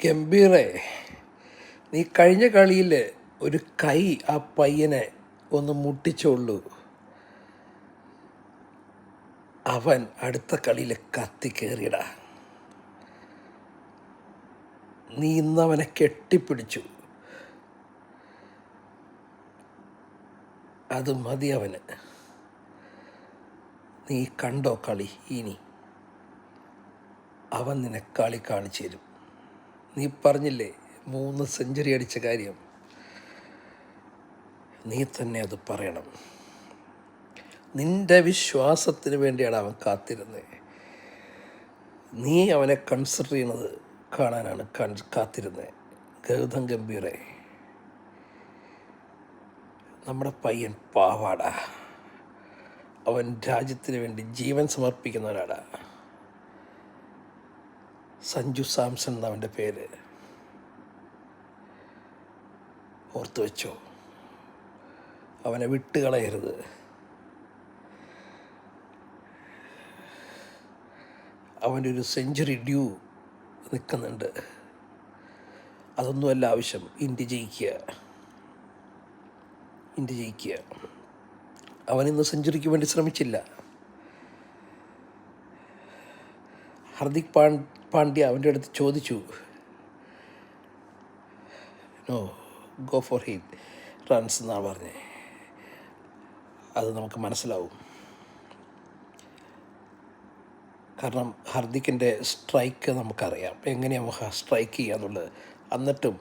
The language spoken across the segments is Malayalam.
ഗംഭീറേ, നീ കഴിഞ്ഞ കളിയിൽ ഒരു കൈ ആ പയ്യനെ ഒന്ന് മുട്ടിച്ചുള്ളൂ. അവൻ അടുത്ത കളിയിൽ കത്തി കയറിയടാ. നീ ഇന്നവനെ കെട്ടിപ്പിടിച്ചു. അത് മതി അവന്. നീ കണ്ടോ കളി? ഇനി അവൻ നിന്നെ കളി കാണിച്ചു തരും. നീ പറഞ്ഞില്ലേ 3 സെഞ്ചുറി അടിച്ച കാര്യം, നീ തന്നെ അത് പറയണം. നിൻ്റെ വിശ്വാസത്തിന് വേണ്ടിയാണ് അവൻ കാത്തിരുന്നത്. നീ അവനെ കൺസിഡർ ചെയ്യുന്നത് കാണാനാണ് കാത്തിരുന്നത്. ഗൗതം ഗംഭീറെ, നമ്മുടെ പയ്യൻ പാവാടാ. അവൻ രാജ്യത്തിന് വേണ്ടി ജീവൻ സമർപ്പിക്കുന്നവനാടാ. സഞ്ജു സാംസൺ എന്നവൻ്റെ പേര്. ഓർത്തു വെച്ചോ, അവനെ വിട്ടുകളയരുത്. അവൻ്റെ ഒരു സെഞ്ചുറി ഡ്യൂ നിൽക്കുന്നുണ്ട്. അതൊന്നുമല്ല ആവശ്യം. ഇന്ത്യ ജയിക്കുക. അവനിന്ന് സെഞ്ചുറിക്ക് വേണ്ടി ശ്രമിച്ചില്ല. ഹാർദിക് പാണ്ഡ്യ അവൻ്റെ അടുത്ത് ചോദിച്ചു, നോ, ഗോ ഫോർ 8 റൺസ് എന്നാണ് പറഞ്ഞത്. അത് നമുക്ക് മനസ്സിലാവും. കാരണം ഹാർദിക്കിൻ്റെ സ്ട്രൈക്ക് നമുക്കറിയാം, എങ്ങനെയാണ് സ്ട്രൈക്ക് ചെയ്യുക എന്നുള്ളത്. എന്നിട്ടും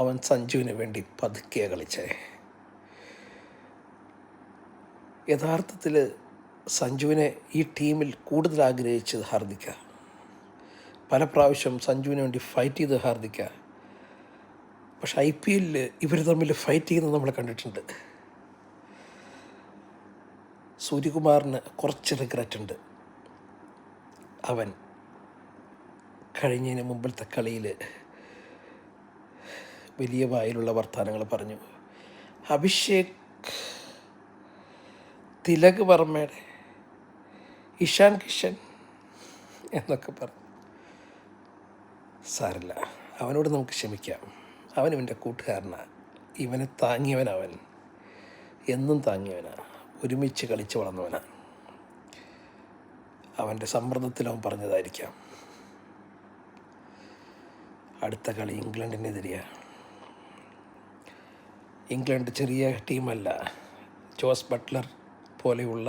അവൻ സഞ്ജുവിന് വേണ്ടി പതുക്കെ കളിച്ചേ. യഥാർത്ഥത്തിൽ സഞ്ജുവിനെ ഈ ടീമിൽ കൂടുതൽ ആഗ്രഹിച്ചത് ഹാർദിക്ക. പല പ്രാവശ്യം സഞ്ജുവിന് വേണ്ടി ഫൈറ്റ് ചെയ്ത് ഹാർദിക്ക. പക്ഷെ IPL ഇവർ തമ്മിൽ ഫൈറ്റ് ചെയ്യുന്നത് നമ്മൾ കണ്ടിട്ടുണ്ട്. സൂര്യകുമാറിന് കുറച്ച് റിഗ്രറ്റ് ഉണ്ട്. അവൻ കഴിഞ്ഞതിന് മുമ്പിലത്തെ കളിയിൽ വലിയ വായിലുള്ള വർത്തമാനങ്ങൾ പറഞ്ഞു. അഭിഷേക്, തിലക് വർമ്മയുടെ, ഇഷാൻ കിഷൻ എന്നൊക്കെ പറഞ്ഞു. സാരില്ല, അവനോട് നമുക്ക് ക്ഷമിക്കാം. അവൻ ഇവൻ്റെ കൂട്ടുകാരനാണ്. ഇവനെ താങ്ങിയവനവൻ, എന്നും താങ്ങിയവനാണ്. ഒരുമിച്ച് കളിച്ച് വളർന്നവനാണ്. അവൻ്റെ സമ്മർദ്ദത്തിൽ അവൻ പറഞ്ഞതായിരിക്കാം. അടുത്ത കളി ഇംഗ്ലണ്ടിനെതിരെയാണ്. ഇംഗ്ലണ്ട് ചെറിയ ടീമല്ല. ജോസ് ബട്ട്ലർ പോലെയുള്ള,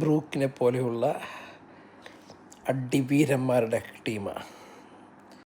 ബ്രൂക്കിനെ പോലെയുള്ള അടിവീരന്മാരുടെ ടീമാണ്.